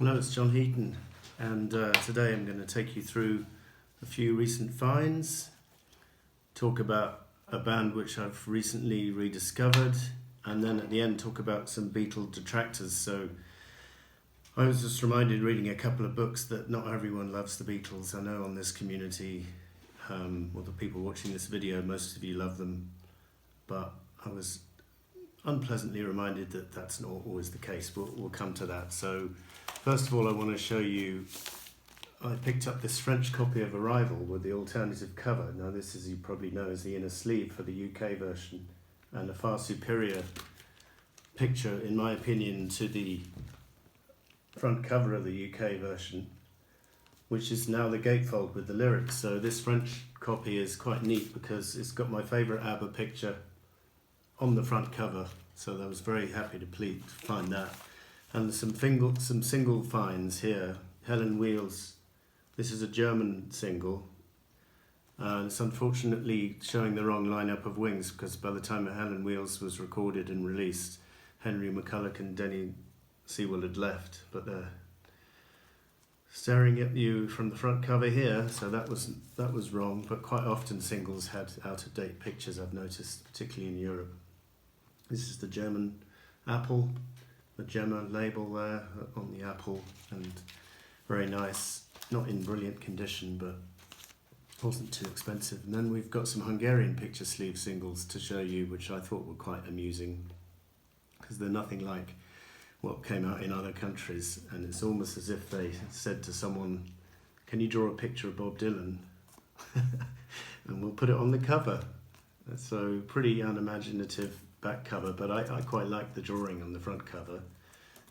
Hello, it's John Heaton, and today I'm going to take you through a few recent finds, talk about a band which I've recently rediscovered, and then at the end talk about some Beatle detractors. So I was just reminded reading a couple of books that not everyone loves the Beatles. I know on this community, or the people watching this video, most of you love them, but I was unpleasantly reminded that that's not always the case. We'll come to that. So first of all, I want to show you, I picked up this French copy of Arrival with the alternative cover. Now this, as you probably know, is the inner sleeve for the UK version, and a far superior picture, in my opinion, to the front cover of the UK version, which is now the gatefold with the lyrics. So this French copy is quite neat because it's got my favourite ABBA picture on the front cover, so I was very happy to find that. And some single finds here. Helen Wheels, this is a German single, and it's unfortunately showing the wrong lineup of wings, because by the time Helen Wheels was recorded and released, Henry McCulloch and Denny Sewell had left, but they're staring at you from the front cover here, so that was wrong. But quite often singles had out-of-date pictures, I've noticed, particularly in Europe. This is the German Apple, the Gemma label there on the Apple, and very nice, not in brilliant condition, but wasn't too expensive. And then we've got some Hungarian picture sleeve singles to show you, which I thought were quite amusing, because they're nothing like what came out in other countries, and it's almost as if they said to someone, can you draw a picture of Bob Dylan? And we'll put it on the cover. So pretty unimaginative back cover, but I quite like the drawing on the front cover.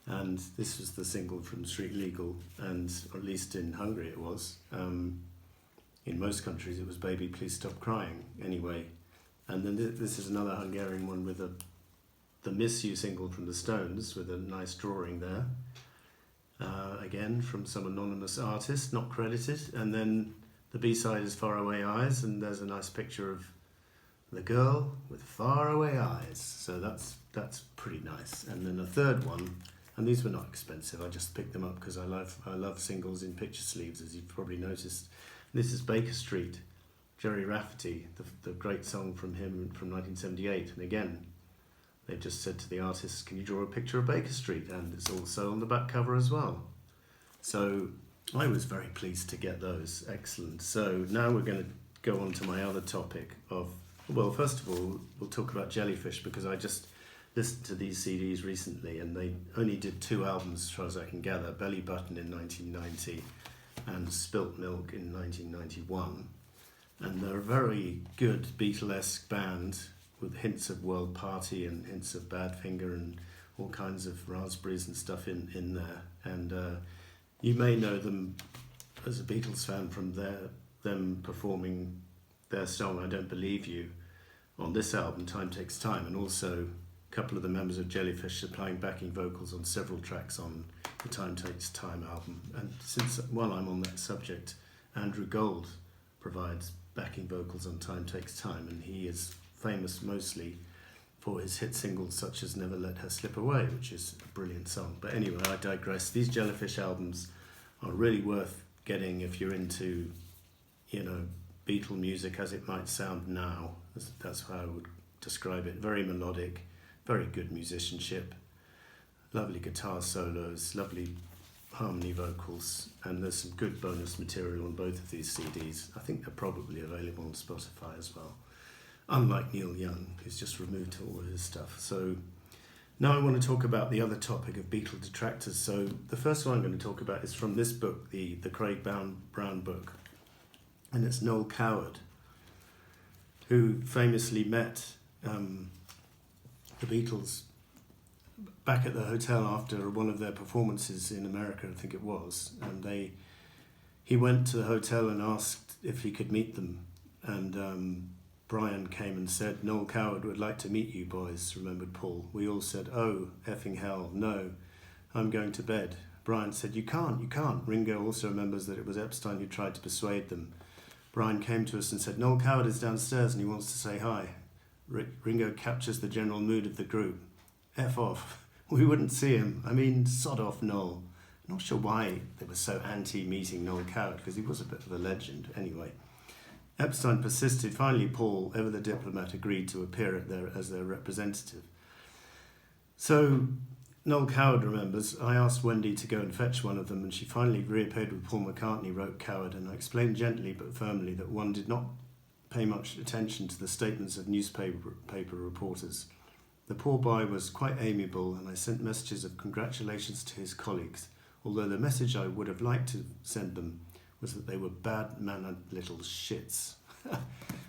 And this was the single from Street Legal, and or at least in Hungary it was. In most countries it was Baby Please Stop Crying anyway. And then this is another Hungarian one with the Miss You single from the Stones, with a nice drawing there. Again from some anonymous artist, not credited. And then the B-side is Faraway Eyes, and there's a nice picture of the girl with faraway eyes, so that's pretty nice. And then a third one, and these were not expensive, I just picked them up because I love singles in picture sleeves, as you've probably noticed. This is Baker Street, Jerry Rafferty, the great song from him from 1978, and again they've just said to the artist, can you draw a picture of Baker Street? And it's also on the back cover as well. So I was very pleased to get those. Excellent. So now we're going to go on to my other topic of, well, first of all, we'll talk about Jellyfish, because I just listened to these CDs recently, and they only did 2 albums as far as I can gather, Belly Button in 1990 and Spilt Milk in 1991. And they're a very good Beatlesque band with hints of World Party and hints of Badfinger and all kinds of raspberries and stuff in there. And you may know them as a Beatles fan from them performing their song I Don't Believe You on this album, Time Takes Time, and also a couple of the members of Jellyfish supplying backing vocals on several tracks on the Time Takes Time album. And while I'm on that subject, Andrew Gold provides backing vocals on Time Takes Time, and he is famous mostly for his hit singles such as Never Let Her Slip Away, which is a brilliant song. But anyway, I digress. These Jellyfish albums are really worth getting if you're into, Beatle music as it might sound now. That's how I would describe it. Very melodic, very good musicianship, lovely guitar solos, lovely harmony vocals, and there's some good bonus material on both of these CDs. I think they're probably available on Spotify as well, unlike Neil Young, who's just removed all of his stuff. So now I want to talk about the other topic of Beatle detractors. So the first one I'm going to talk about is from this book, the Craig Brown book, and it's Noel Coward, who famously met the Beatles back at the hotel after one of their performances in America, I think it was, and he went to the hotel and asked if he could meet them, and Brian came and said, Noel Coward would like to meet you boys, remembered Paul. We all said, oh, effing hell, no, I'm going to bed. Brian said, you can't. Ringo also remembers that it was Epstein who tried to persuade them. Brian came to us and said, Noel Coward is downstairs and he wants to say hi. Ringo captures the general mood of the group. F off. We wouldn't see him. I mean, sod off, Noel. not sure why they were so anti-meeting Noel Coward, because he was a bit of a legend anyway. Epstein persisted. Finally, Paul, ever the diplomat, agreed to appear as their representative. So Noel Coward remembers, I asked Wendy to go and fetch one of them, and she finally reappeared with Paul McCartney, wrote Coward, and I explained gently but firmly that one did not pay much attention to the statements of newspaper reporters. The poor boy was quite amiable, and I sent messages of congratulations to his colleagues, although the message I would have liked to send them was that they were bad-mannered little shits.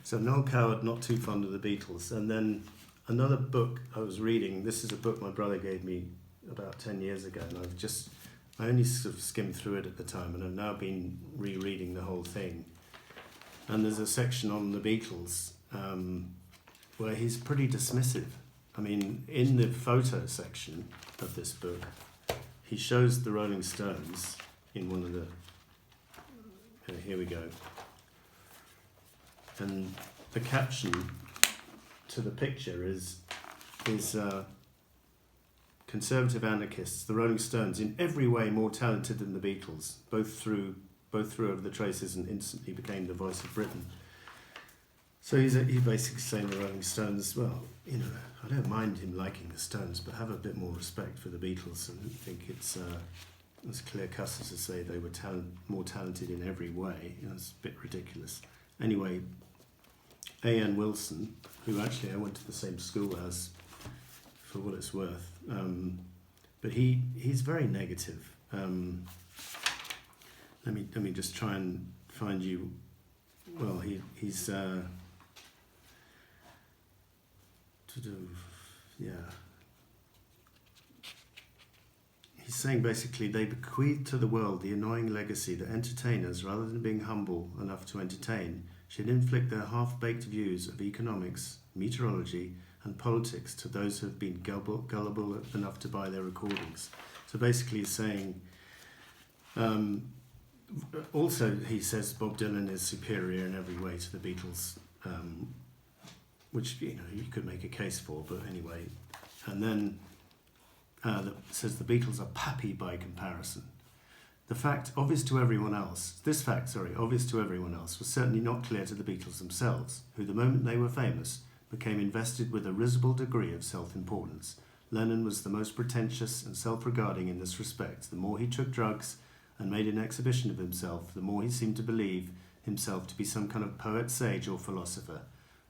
So Noel Coward, not too fond of the Beatles. And then another book I was reading, this is a book my brother gave me about 10 years ago, and I only sort of skimmed through it at the time, and I've now been rereading the whole thing. And there's a section on the Beatles where he's pretty dismissive. I mean, in the photo section of this book, he shows the Rolling Stones in one of the... here we go. And the caption to the picture is conservative anarchists, the Rolling Stones, in every way more talented than the Beatles, both threw over the traces and instantly became the voice of Britain. So he's basically saying the Rolling Stones, well, you know, I don't mind him liking the Stones, but have a bit more respect for the Beatles, and think it's as clear-cut as to say they were more talented in every way. You know, it's a bit ridiculous. Anyway, A.N. Wilson, who actually I went to the same school as, for what it's worth, but he's very negative. Let me just try and find you. Well, he's He's saying basically they bequeathed to the world the annoying legacy that entertainers, rather than being humble enough to entertain, should inflict their half-baked views of economics, meteorology, and politics to those who have been gullible enough to buy their recordings. So basically he's saying, also he says Bob Dylan is superior in every way to the Beatles, which, you know, you could make a case for, but anyway. And then that says the Beatles are pappy by comparison. This fact, obvious to everyone else, was certainly not clear to the Beatles themselves, who, the moment they were famous, became invested with a risible degree of self-importance. Lennon was the most pretentious and self-regarding in this respect. The more he took drugs and made an exhibition of himself, the more he seemed to believe himself to be some kind of poet, sage, or philosopher.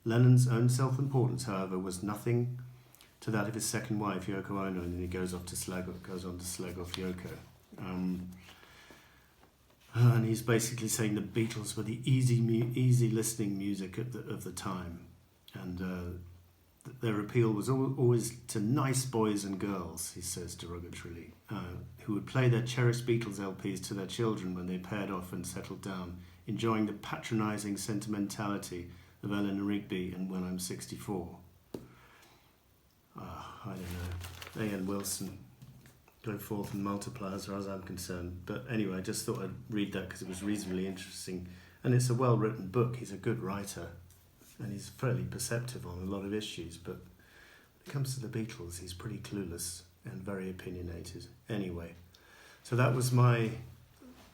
Lennon's own self-importance, however, was nothing to that of his second wife, Yoko Ono, and then he goes on to slag off Yoko. And he's basically saying the Beatles were the easy listening music of the time, and their appeal was always to nice boys and girls, he says derogatorily, who would play their cherished Beatles LPs to their children when they paired off and settled down, enjoying the patronising sentimentality of Eleanor Rigby and When I'm 64. I don't know. A.N. Wilson, go forth and multiply as far as I'm concerned. But anyway, I just thought I'd read that because it was reasonably interesting. And it's a well-written book. He's a good writer. And he's fairly perceptive on a lot of issues. But when it comes to the Beatles, he's pretty clueless and very opinionated. Anyway, so that was my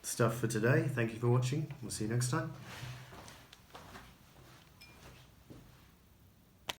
stuff for today. Thank you for watching. We'll see you next time.